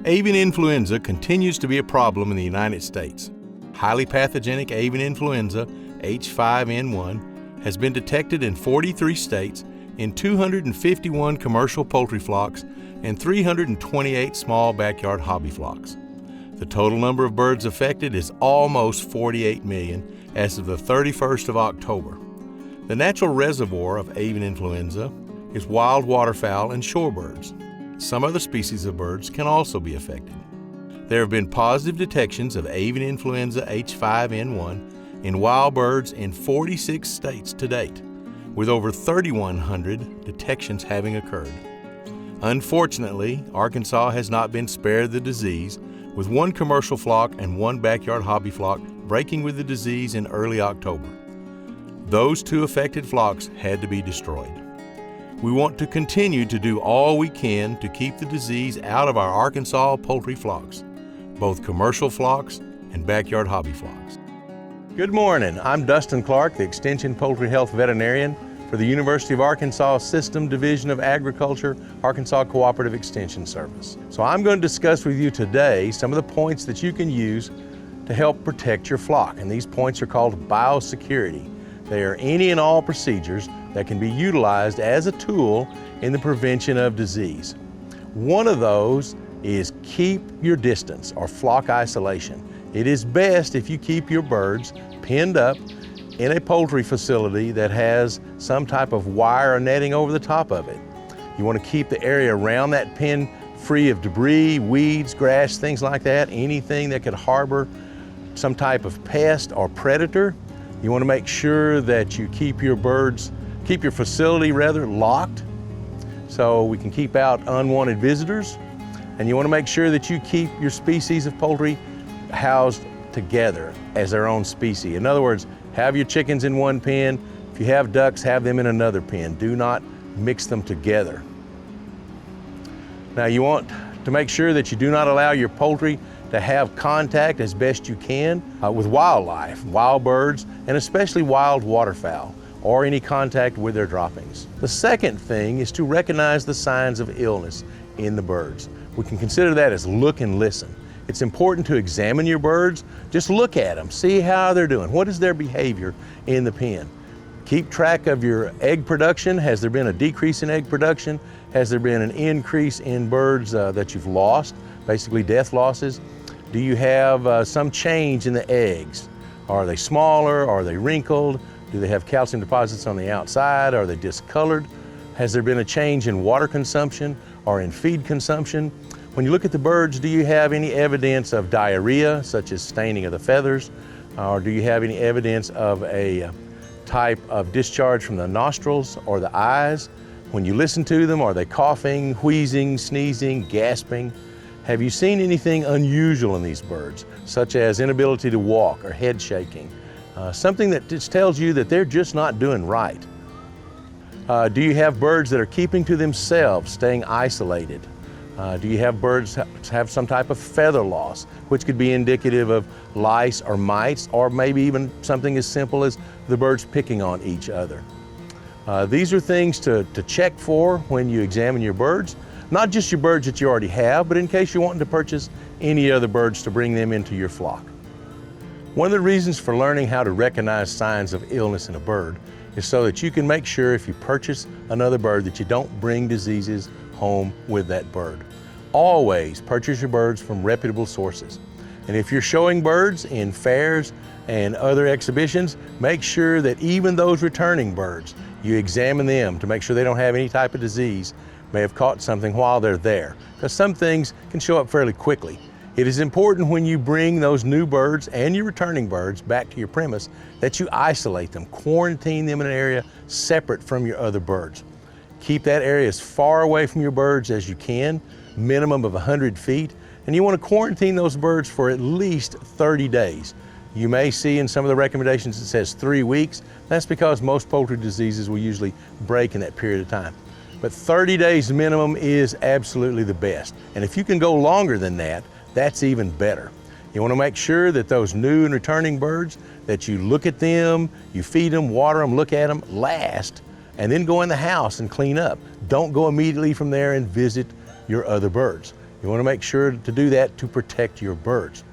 Avian influenza continues to be a problem in the United States. Highly pathogenic avian influenza, H5N1, has been detected in 43 states in 251 commercial poultry flocks and 328 small backyard hobby flocks. The total number of birds affected is almost 48 million as of the 31st of October. The natural reservoir of avian influenza is wild waterfowl and shorebirds. Some other species of birds can also be affected. There have been positive detections of avian influenza H5N1 in wild birds in 46 states to date, with over 3,100 detections having occurred. Unfortunately, Arkansas has not been spared the disease, with one commercial flock and one backyard hobby flock breaking with the disease in early October. Those two affected flocks had to be destroyed. We want to continue to do all we can to keep the disease out of our Arkansas poultry flocks, both commercial flocks and backyard hobby flocks. Good morning, I'm Dustin Clark, the Extension Poultry Health Veterinarian for the University of Arkansas System Division of Agriculture, Arkansas Cooperative Extension Service. So I'm going to discuss with you today some of the points that you can use to help protect your flock, and these points are called biosecurity. They are any and all procedures that can be utilized as a tool in the prevention of disease. One of those is keep your distance or flock isolation. It is best if you keep your birds penned up in a poultry facility that has some type of wire or netting over the top of it. You want to keep the area around that pen free of debris, weeds, grass, things like that, anything that could harbor some type of pest or predator. You want to make sure that you keep your facility locked so we can keep out unwanted visitors. And you want to make sure that you keep your species of poultry housed together as their own species. In other words, have your chickens in one pen. If you have ducks, have them in another pen. Do not mix them together. Now you want to make sure that you do not allow your poultry to have contact as best you can with wildlife, wild birds, and especially wild waterfowl, or any contact with their droppings. The second thing is to recognize the signs of illness in the birds. We can consider that as look and listen. It's important to examine your birds. Just look at them, see how they're doing. What is their behavior in the pen? Keep track of your egg production. Has there been a decrease in egg production? Has there been an increase in birds that you've lost, basically death losses? Do you have some change in the eggs? Are they smaller? Are they wrinkled? Do they have calcium deposits on the outside? Are they discolored? Has there been a change in water consumption or in feed consumption? When you look at the birds, do you have any evidence of diarrhea, such as staining of the feathers? Or do you have any evidence of a type of discharge from the nostrils or the eyes? When you listen to them, are they coughing, wheezing, sneezing, gasping? Have you seen anything unusual in these birds, such as inability to walk or head shaking? Something that just tells you that they're just not doing right. Do you have birds that are keeping to themselves, staying isolated? Do you have birds have some type of feather loss, which could be indicative of lice or mites, or maybe even something as simple as the birds picking on each other? These are things to check for when you examine your birds. Not just your birds that you already have, but in case you're wanting to purchase any other birds to bring them into your flock. One of the reasons for learning how to recognize signs of illness in a bird is so that you can make sure if you purchase another bird that you don't bring diseases home with that bird. Always purchase your birds from reputable sources. And if you're showing birds in fairs and other exhibitions, make sure that even those returning birds, you examine them to make sure they don't have any type of disease, may have caught something while they're there, because some things can show up fairly quickly. It is important when you bring those new birds and your returning birds back to your premise that you isolate them, quarantine them in an area separate from your other birds. Keep that area as far away from your birds as you can, minimum of 100 feet, and you want to quarantine those birds for at least 30 days. You may see in some of the recommendations it says 3 weeks. That's because most poultry diseases will usually break in that period of time. But 30 days minimum is absolutely the best. And if you can go longer than that, that's even better. You want to make sure that those new and returning birds, that you look at them, you feed them, water them, look at them, last, and then go in the house and clean up. Don't go immediately from there and visit your other birds. You want to make sure to do that to protect your birds.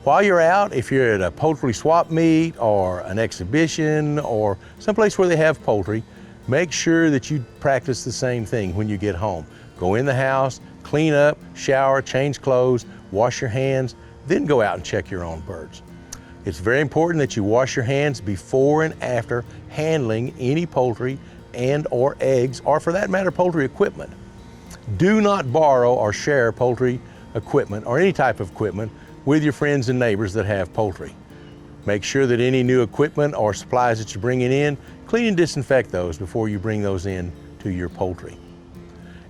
While you're out, if you're at a poultry swap meet or an exhibition or someplace where they have poultry, make sure that you practice the same thing when you get home. Go in the house, clean up, shower, change clothes, wash your hands, then go out and check your own birds. It's very important that you wash your hands before and after handling any poultry and or eggs, or for that matter, poultry equipment. Do not borrow or share poultry equipment or any type of equipment with your friends and neighbors that have poultry. Make sure that any new equipment or supplies that you're bringing in, clean and disinfect those before you bring those in to your poultry.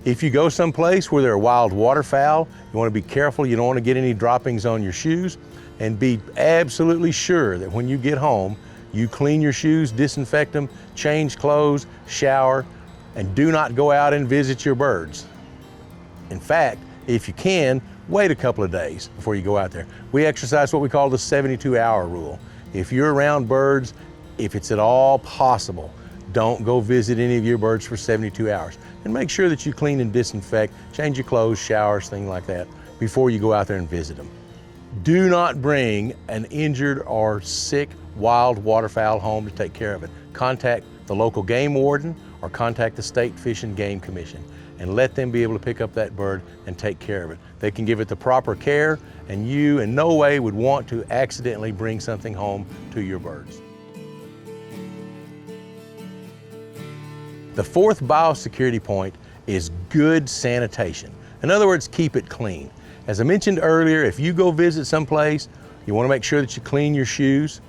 If you go someplace where there are wild waterfowl, you want to be careful. You don't want to get any droppings on your shoes, and be absolutely sure that when you get home, you clean your shoes, disinfect them, change clothes, shower, and do not go out and visit your birds. In fact, if you can, wait a couple of days before you go out there. We exercise what we call the 72-hour rule. If you're around birds, if it's at all possible, don't go visit any of your birds for 72 hours. And make sure that you clean and disinfect, change your clothes, showers, things like that, before you go out there and visit them. Do not bring an injured or sick wild waterfowl home to take care of it. Contact the local game warden or contact the State Fish and Game Commission and let them be able to pick up that bird and take care of it. They can give it the proper care, and you in no way would want to accidentally bring something home to your birds. The fourth biosecurity point is good sanitation. In other words, keep it clean. As I mentioned earlier, if you go visit someplace, you want to make sure that you clean your shoes,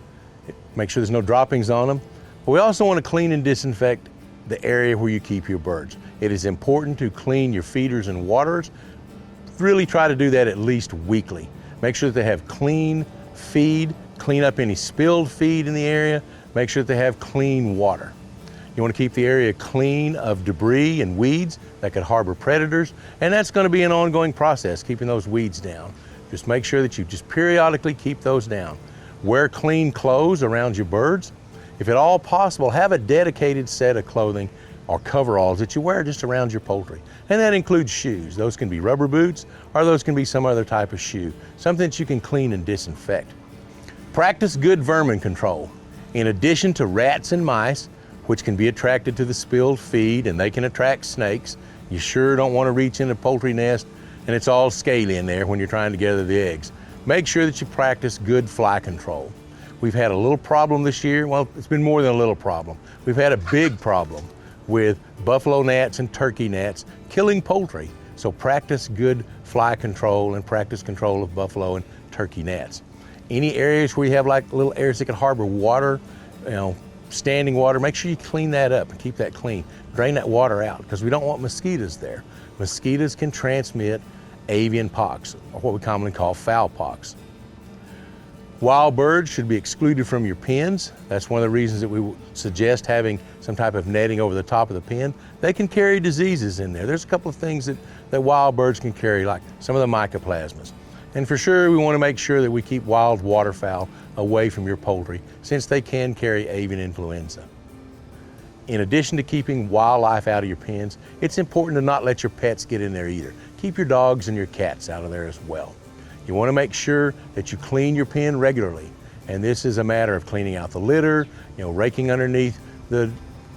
make sure there's no droppings on them. But we also want to clean and disinfect the area where you keep your birds. It is important to clean your feeders and waterers. Really try to do that at least weekly. Make sure that they have clean feed, clean up any spilled feed in the area, make sure that they have clean water. You want to keep the area clean of debris and weeds that could harbor predators, and that's going to be an ongoing process, keeping those weeds down. Just make sure that you just periodically keep those down. Wear clean clothes around your birds. If at all possible, have a dedicated set of clothing or coveralls that you wear just around your poultry. And that includes shoes. Those can be rubber boots, or those can be some other type of shoe, something that you can clean and disinfect. Practice good vermin control. In addition to rats and mice, which can be attracted to the spilled feed, and they can attract snakes, you sure don't want to reach in a poultry nest and it's all scaly in there when you're trying to gather the eggs. Make sure that you practice good fly control. We've had a little problem this year. Well, it's been more than a little problem. We've had a big problem with buffalo gnats and turkey gnats killing poultry. So practice good fly control and practice control of buffalo and turkey gnats. Any areas where you have like little areas that can harbor water, standing water, make sure you clean that up and keep that clean. Drain that water out because we don't want mosquitoes there. Mosquitoes can transmit avian pox, or what we commonly call fowl pox. Wild birds should be excluded from your pens. That's one of the reasons that we suggest having some type of netting over the top of the pen. They can carry diseases in there. There's a couple of things that wild birds can carry, like some of the mycoplasmas. And for sure, we want to make sure that we keep wild waterfowl away from your poultry, since they can carry avian influenza. In addition to keeping wildlife out of your pens, it's important to not let your pets get in there either. Keep your dogs and your cats out of there as well. You want to make sure that you clean your pen regularly. And this is a matter of cleaning out the litter, raking underneath the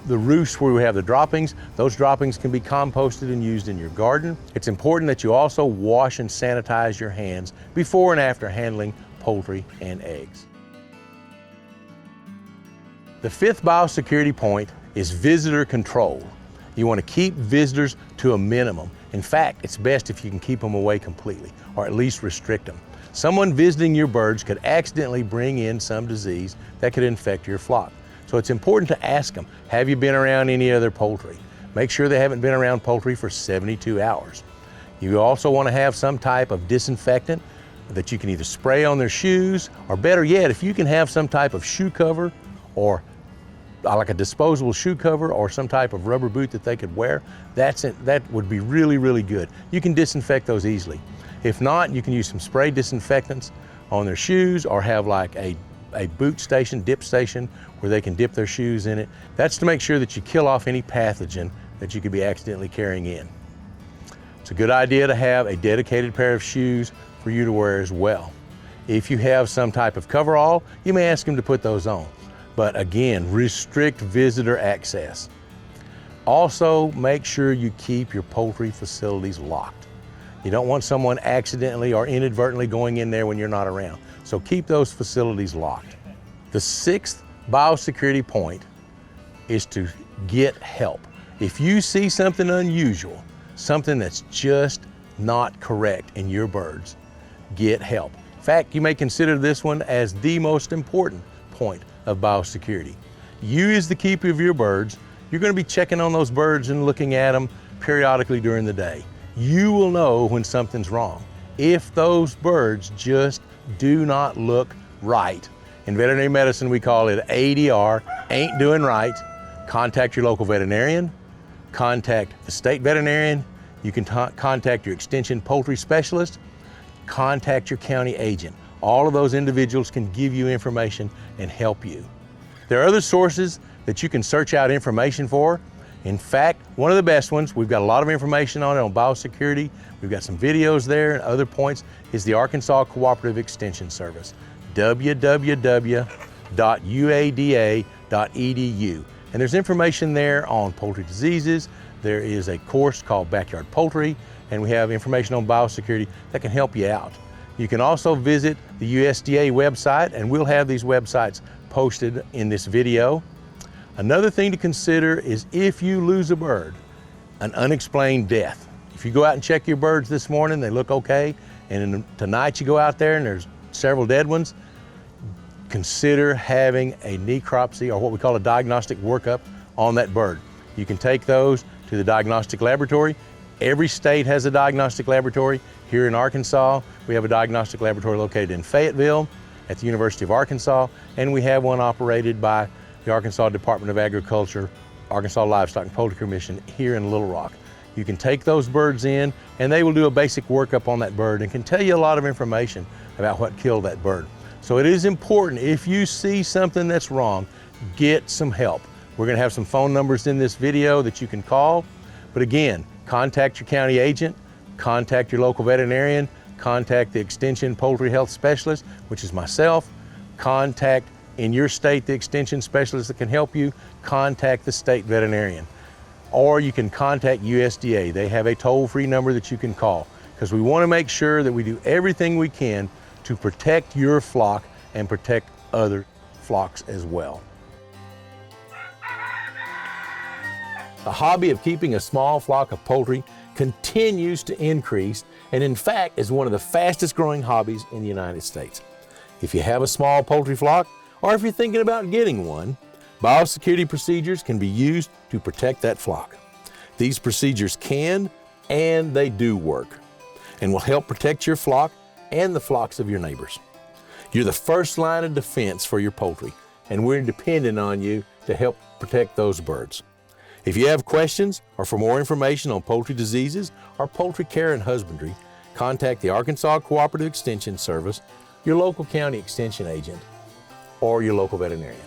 roosts where we have the droppings. Those droppings can be composted and used in your garden. It's important that you also wash and sanitize your hands before and after handling poultry and eggs. The fifth biosecurity point is visitor control. You want to keep visitors to a minimum. In fact, it's best if you can keep them away completely, or at least restrict them. Someone visiting your birds could accidentally bring in some disease that could infect your flock. So it's important to ask them, have you been around any other poultry? Make sure they haven't been around poultry for 72 hours. You also want to have some type of disinfectant that you can either spray on their shoes, or better yet, if you can have some type of shoe cover, or like a disposable shoe cover, or some type of rubber boot that they could wear, that would be really, really good. You can disinfect those easily. If not, you can use some spray disinfectants on their shoes, or have like a boot station, dip station, where they can dip their shoes in it. That's to make sure that you kill off any pathogen that you could be accidentally carrying in. It's a good idea to have a dedicated pair of shoes for you to wear as well. If you have some type of coverall, you may ask them to put those on. But again, restrict visitor access. Also, make sure you keep your poultry facilities locked. You don't want someone accidentally or inadvertently going in there when you're not around. So keep those facilities locked. The sixth biosecurity point is to get help. If you see something unusual, something that's just not correct in your birds, get help. In fact, you may consider this one as the most important point of biosecurity. You, as the keeper of your birds, you're going to be checking on those birds and looking at them periodically during the day. You will know when something's wrong. If those birds just do not look right, in veterinary medicine we call it ADR, ain't doing right, contact your local veterinarian, contact the state veterinarian, you can contact your extension poultry specialist, contact your county agent. All of those individuals can give you information and help you. There are other sources that you can search out information for. In fact, one of the best ones, we've got a lot of information on it on biosecurity. We've got some videos there and other points, is the Arkansas Cooperative Extension Service, www.uada.edu. And there's information there on poultry diseases. There is a course called Backyard Poultry, and we have information on biosecurity that can help you out. You can also visit the USDA website, and we'll have these websites posted in this video. Another thing to consider is if you lose a bird, an unexplained death. If you go out and check your birds this morning, they look okay, and tonight you go out there and there's several dead ones, consider having a necropsy, or what we call a diagnostic workup, on that bird. You can take those to the diagnostic laboratory. Every state has a diagnostic laboratory. Here in Arkansas, we have a diagnostic laboratory located in Fayetteville at the University of Arkansas, and we have one operated by the Arkansas Department of Agriculture, Arkansas Livestock and Poultry Commission here in Little Rock. You can take those birds in, and they will do a basic workup on that bird and can tell you a lot of information about what killed that bird. So it is important, if you see something that's wrong, get some help. We're going to have some phone numbers in this video that you can call. But again, contact your county agent, contact your local veterinarian, contact the Extension Poultry Health Specialist, which is myself, contact in your state the Extension Specialist that can help you, contact the state veterinarian. Or you can contact USDA. They have a toll-free number that you can call, because we want to make sure that we do everything we can to protect your flock and protect other flocks as well. The hobby of keeping a small flock of poultry continues to increase, and in fact is one of the fastest growing hobbies in the United States. If you have a small poultry flock, or if you're thinking about getting one, biosecurity procedures can be used to protect that flock. These procedures can, and they do work, and will help protect your flock and the flocks of your neighbors. You're the first line of defense for your poultry, and we're dependent on you to help protect those birds. If you have questions or for more information on poultry diseases or poultry care and husbandry, contact the Arkansas Cooperative Extension Service, your local county extension agent, or your local veterinarian.